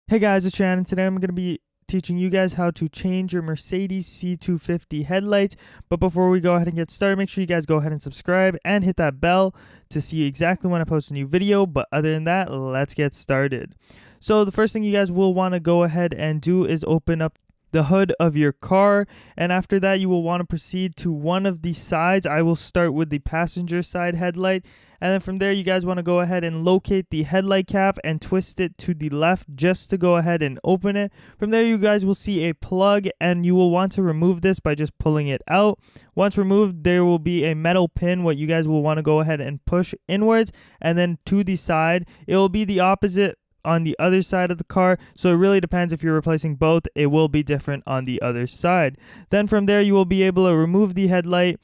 Hey guys, it's Shaan, and today I'm going to be teaching you guys how to change your Mercedes C250 headlights. But before we go ahead and get started, make sure you guys go ahead and subscribe and hit that bell to see exactly when I post a new video. But other than that, let's get started. So the first thing you guys will want to go ahead and do is open up the hood of your car, and after that you will want to proceed to one of the sides. I will start with the passenger side headlight, and then from there you guys want to go ahead and locate the headlight cap and twist it to the left just to go ahead and open it. From there you guys will see a plug, and you will want to remove this by just pulling it out. Once removed, there will be a metal pin what you guys will want to go ahead and push inwards, and then to the side it will be the opposite on the other side of the car, so it really depends. If you're replacing both, it will be different on the other side. Then from there you will be able to remove the headlight.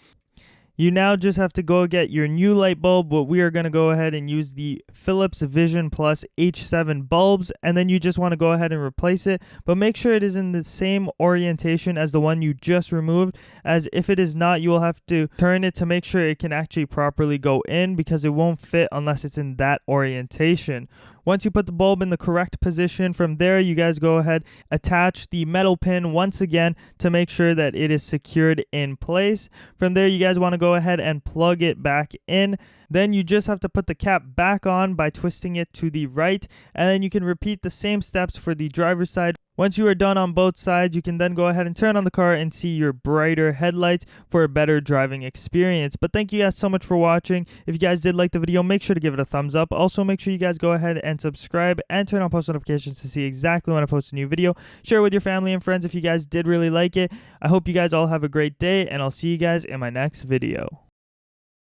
You now just have to go get your new light bulb, but we are going to go ahead and use the Philips Vision Plus H7 bulbs, and then you just want to go ahead and replace it, but make sure it is in the same orientation as the one you just removed, as if it is not, you will have to turn it to make sure it can actually properly go in, because it won't fit unless it's in that orientation. Once you put the bulb in the correct position, from there you guys go ahead, attach the metal pin once again to make sure that it is secured in place. From there you guys want to go ahead and plug it back in. Then you just have to put the cap back on by twisting it to the right, and then you can repeat the same steps for the driver's side. Once you are done on both sides, you can then go ahead and turn on the car and see your brighter headlights for a better driving experience. But thank you guys so much for watching. If you guys did like the video, make sure to give it a thumbs up. Also, make sure you guys go ahead and subscribe and turn on post notifications to see exactly when I post a new video. Share it with your family and friends if you guys did really like it. I hope you guys all have a great day, and I'll see you guys in my next video.